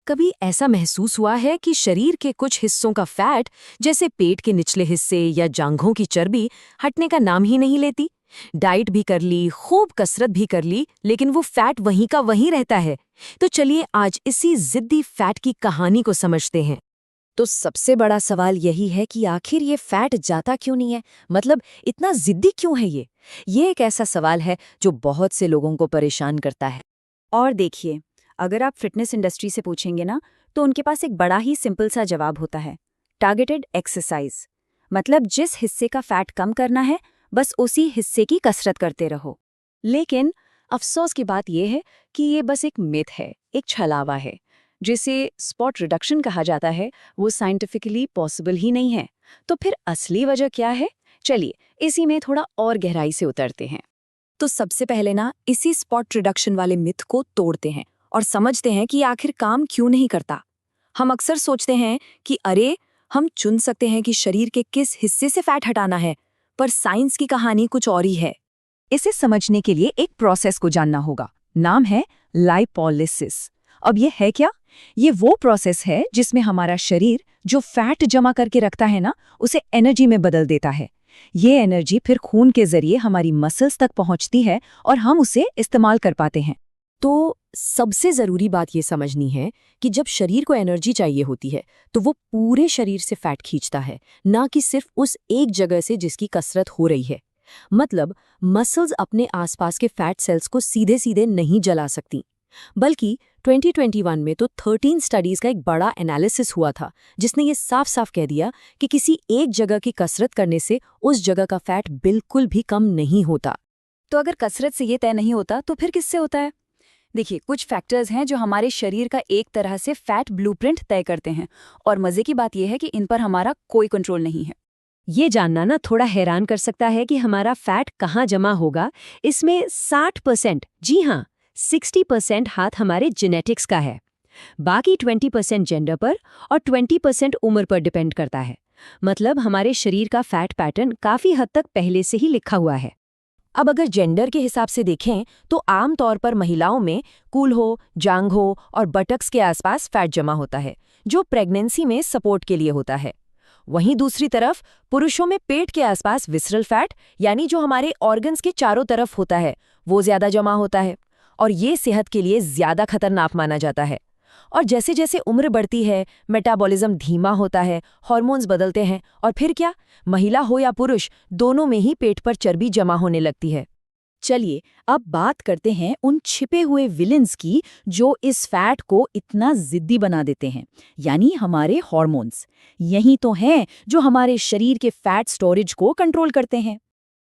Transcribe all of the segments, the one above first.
कभी ऐसा महसूस हुआ है कि शरीर के कुछ हिस्सों का फैट, जैसे पेट के निचले हिस्से या जांघों की चर्बी, हटने का नाम ही नहीं लेती? डाइट भी कर ली, खूब कसरत भी कर ली, लेकिन वो फैट वहीं का वहीं रहता है। तो चलिए आज इसी जिद्दी फैट की कहानी को समझते हैं। तो सबसे बड़ा सवाल यही है कि आखिर ये फैट जाता क्यों नहीं है। मतलब इतना जिद्दी क्यों है ये एक ऐसा सवाल है जो बहुत से लोगों को परेशान करता है। और देखिए, अगर आप फिटनेस इंडस्ट्री से पूछेंगे ना, तो उनके पास एक बड़ा ही सिंपल सा जवाब होता है, टारगेटेड एक्सरसाइज। मतलब जिस हिस्से का फैट कम करना है, बस उसी हिस्से की कसरत करते रहो। लेकिन अफसोस की बात यह है कि ये बस एक मिथ है, एक छलावा है। जिसे स्पॉट रिडक्शन कहा जाता है, वो साइंटिफिकली पॉसिबल ही नहीं है। तो फिर असली वजह क्या है? चलिए इसी में थोड़ा और गहराई से उतरते हैं। तो सबसे पहले ना इसी स्पॉट रिडक्शन वाले मिथ को तोड़ते हैं और समझते हैं कि आखिर काम क्यों नहीं करता। हम अक्सर सोचते हैं कि अरे, हम चुन सकते हैं कि शरीर के किस हिस्से से फैट हटाना है, पर साइंस की कहानी कुछ और ही है। इसे समझने के लिए एक प्रोसेस को जानना होगा। नाम है लाइपोलिसिस। अब ये है क्या? ये वो प्रोसेस है जिसमें हमारा शरीर जो फैट जमा करके रखता है ना, उसे एनर्जी में बदल देता है। ये एनर्जी फिर खून के जरिए हमारी मसल्स तक पहुंचती है और हम उसे इस्तेमाल कर पाते हैं। तो सबसे जरूरी बात ये समझनी है कि जब शरीर को एनर्जी चाहिए होती है, तो वो पूरे शरीर से फैट खींचता है, ना कि सिर्फ उस एक जगह से जिसकी कसरत हो रही है। मतलब मसल्स अपने आसपास के फैट सेल्स को सीधे सीधे नहीं जला सकती, बल्कि 2021 में तो 13 स्टडीज का एक बड़ा एनालिसिस हुआ था, जिसने ये साफ साफ कह दिया कि किसी एक जगह की कसरत करने से उस जगह का फैट बिल्कुल भी कम नहीं होता। तो अगर कसरत से ये तय नहीं होता तो फिर किससे होता है? देखिए, कुछ फैक्टर्स हैं जो हमारे शरीर का एक तरह से फैट ब्लूप्रिंट तय करते हैं, और मजे की बात यह है कि इन पर हमारा कोई कंट्रोल नहीं है। ये जानना ना थोड़ा हैरान कर सकता है कि हमारा फैट कहाँ जमा होगा। इसमें 60%, जी हाँ 60% हाथ हमारे जेनेटिक्स का है। बाकी 20% जेंडर पर और 20% उम्र पर डिपेंड करता है। मतलब हमारे शरीर का फैट पैटर्न काफी हद तक पहले से ही लिखा हुआ है। अब अगर जेंडर के हिसाब से देखें तो आम तौर पर महिलाओं में कूल्हो, जांघों और बटक्स के आसपास फैट जमा होता है, जो प्रेगनेंसी में सपोर्ट के लिए होता है। वहीं दूसरी तरफ पुरुषों में पेट के आसपास विसरल फैट, यानी जो हमारे ऑर्गन्स के चारों तरफ होता है, वो ज्यादा जमा होता है, और ये सेहत के लिए ज्यादा खतरनाक माना जाता है। और जैसे जैसे उम्र बढ़ती है, मेटाबॉलिज्म धीमा होता है, हार्मोन्स बदलते हैं, और फिर क्या, महिला हो या पुरुष, दोनों में ही पेट पर चर्बी जमा होने लगती है। चलिए अब बात करते हैं उन छिपे हुए विलेंस की जो इस फैट को इतना जिद्दी बना देते हैं, यानी हमारे हार्मोन्स। यही तो हैं जो हमारे शरीर के फैट स्टोरेज को कंट्रोल करते हैं।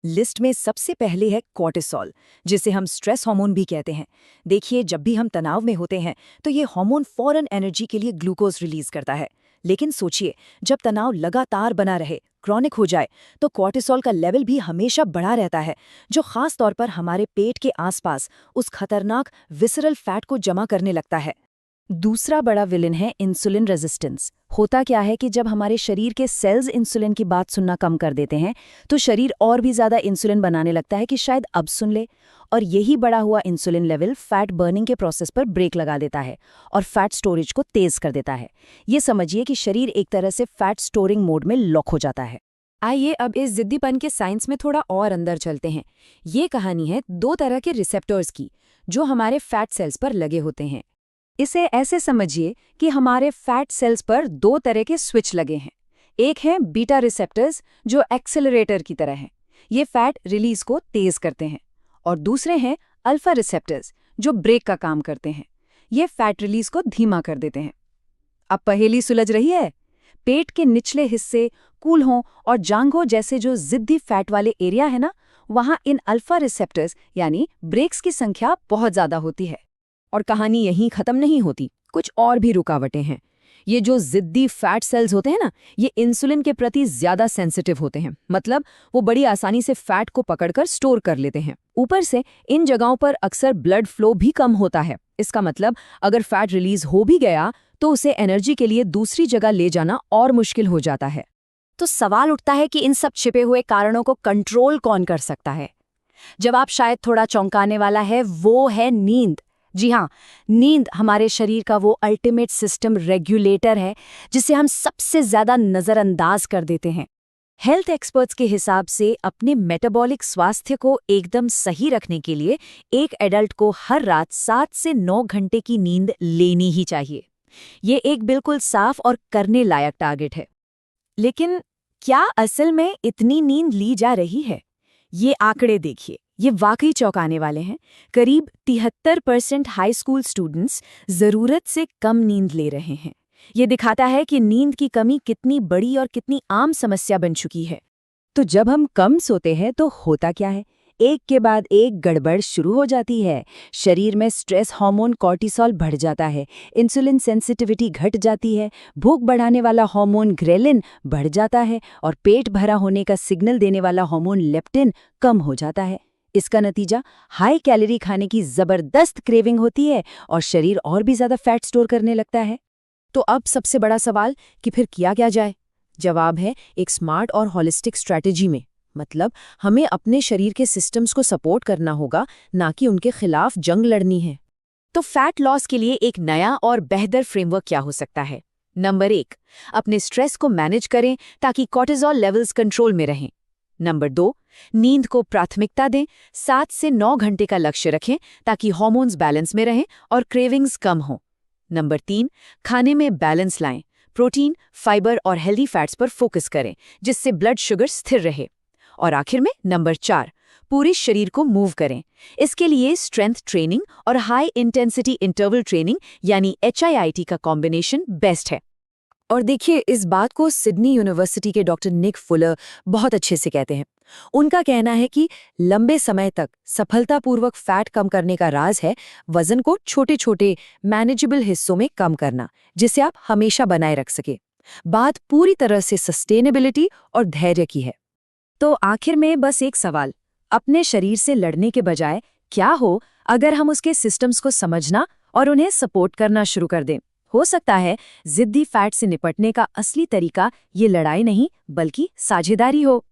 लिस्ट में सबसे पहले है कॉर्टिसोल, जिसे हम स्ट्रेस हार्मोन भी कहते हैं। देखिए, जब भी हम तनाव में होते हैं तो ये हार्मोन फौरन एनर्जी के लिए ग्लूकोज रिलीज करता है। लेकिन सोचिए, जब तनाव लगातार बना रहे, क्रॉनिक हो जाए, तो कॉर्टिसोल का लेवल भी हमेशा बढ़ा रहता है, जो खास तौर पर हमारे पेट के आसपास उस खतरनाक विसरल फैट को जमा करने लगता है। दूसरा बड़ा विलेन है इंसुलिन रेजिस्टेंस। होता क्या है कि जब हमारे शरीर के सेल्स इंसुलिन की बात सुनना कम कर देते हैं, तो शरीर और भी ज्यादा इंसुलिन बनाने लगता है कि शायद अब सुन ले। और यही बढ़ा हुआ इंसुलिन लेवल फैट बर्निंग के प्रोसेस पर ब्रेक लगा देता है और फैट स्टोरेज को तेज कर देता है। ये समझिए कि शरीर एक तरह से फैट स्टोरिंग मोड में लॉक हो जाता है। आइए अब इस जिद्दीपन के साइंस में थोड़ा और अंदर चलते हैं। ये कहानी है दो तरह के रिसेप्टर्स की, जो हमारे फैट सेल्स पर लगे होते हैं। इसे ऐसे समझिए कि हमारे फैट सेल्स पर दो तरह के स्विच लगे हैं। एक है बीटा रिसेप्टर्स, जो एक्सेलरेटर की तरह हैं, ये फैट रिलीज को तेज करते हैं। और दूसरे हैं अल्फा रिसेप्टर्स, जो ब्रेक का काम करते हैं, ये फैट रिलीज को धीमा कर देते हैं। अब पहेली सुलझ रही है? पेट के निचले हिस्से, कूल्हों और जांघों जैसे जो जिद्दी फैट वाले एरिया है ना, वहां इन अल्फा रिसेप्टर्स यानी ब्रेक्स की संख्या बहुत ज्यादा होती है। और कहानी यहीं खत्म नहीं होती, कुछ और भी रुकावटें हैं। ये जो जिद्दी फैट सेल्स होते हैं ना, ये इंसुलिन के प्रति ज्यादा सेंसिटिव होते हैं। मतलब वो बड़ी आसानी से फैट को पकड़कर स्टोर कर लेते हैं। ऊपर से इन जगहों पर अक्सर ब्लड फ्लो भी कम होता है। इसका मतलब अगर फैट रिलीज हो भी गया तो उसे एनर्जी के लिए दूसरी जगह ले जाना और मुश्किल हो जाता है। तो सवाल उठता है कि इन सब छिपे हुए कारणों को कंट्रोल कौन कर सकता है? जवाब शायद थोड़ा चौंकाने वाला है, वो है नींद। जी हाँ, नींद हमारे शरीर का वो अल्टीमेट सिस्टम रेगुलेटर है जिसे हम सबसे ज्यादा नजरअंदाज कर देते हैं। हेल्थ एक्सपर्ट्स के हिसाब से अपने मेटाबॉलिक स्वास्थ्य को एकदम सही रखने के लिए एक एडल्ट को हर रात 7 से 9 घंटे की नींद लेनी ही चाहिए। ये एक बिल्कुल साफ और करने लायक टारगेट है। लेकिन क्या असल में इतनी नींद ली जा रही है? ये आंकड़े देखिए, ये वाकई चौंकाने वाले हैं। करीब 73% हाई स्कूल स्टूडेंट्स जरूरत से कम नींद ले रहे हैं। ये दिखाता है कि नींद की कमी कितनी बड़ी और कितनी आम समस्या बन चुकी है। तो जब हम कम सोते हैं तो होता क्या है? एक के बाद एक गड़बड़ शुरू हो जाती है। शरीर में स्ट्रेस हार्मोन कॉर्टिसोल बढ़ जाता है, इंसुलिन सेंसिटिविटी घट जाती है, भूख बढ़ाने वाला हार्मोन ग्रेलिन बढ़ जाता है और पेट भरा होने का सिग्नल देने वाला हार्मोन लेप्टिन कम हो जाता है। इसका नतीजा हाई कैलोरी खाने की जबरदस्त क्रेविंग होती है और शरीर और भी ज्यादा फैट स्टोर करने लगता है। तो अब सबसे बड़ा सवाल कि फिर किया क्या जाए? जवाब है एक स्मार्ट और हॉलिस्टिक स्ट्रैटेजी में। मतलब हमें अपने शरीर के सिस्टम्स को सपोर्ट करना होगा, ना कि उनके खिलाफ जंग लड़नी है। तो फैट लॉस के लिए एक नया और बेहतर फ्रेमवर्क क्या हो सकता है? नंबर 1, अपने स्ट्रेस को मैनेज करें ताकि कॉर्टिसोल लेवल्स कंट्रोल में रहें। नंबर 2, नींद को प्राथमिकता दें, 7 से 9 घंटे का लक्ष्य रखें ताकि हार्मोन्स बैलेंस में रहें और क्रेविंग्स कम हों। नंबर 3, खाने में बैलेंस लाएं, प्रोटीन, फाइबर और हेल्दी फैट्स पर फोकस करें जिससे ब्लड शुगर स्थिर रहे। और आखिर में नंबर 4, पूरे शरीर को मूव करें। इसके लिए स्ट्रेंथ ट्रेनिंग और हाई इंटेंसिटी इंटरवल ट्रेनिंग यानी HIIT का कॉम्बिनेशन बेस्ट है। और देखिए, इस बात को सिडनी यूनिवर्सिटी के डॉक्टर निक फुलर बहुत अच्छे से कहते हैं। उनका कहना है कि लंबे समय तक सफलतापूर्वक फैट कम करने का राज है वजन को छोटे छोटे मैनेजेबल हिस्सों में कम करना, जिसे आप हमेशा बनाए रख सके। बात पूरी तरह से सस्टेनेबिलिटी और धैर्य की है। तो आखिर में बस एक सवाल, अपने शरीर से लड़ने के बजाय क्या हो अगर हम उसके सिस्टम्स को समझना और उन्हें सपोर्ट करना शुरू कर दें? हो सकता है जिद्दी फैट से निपटने का असली तरीका ये लड़ाई नहीं बल्कि साझेदारी हो।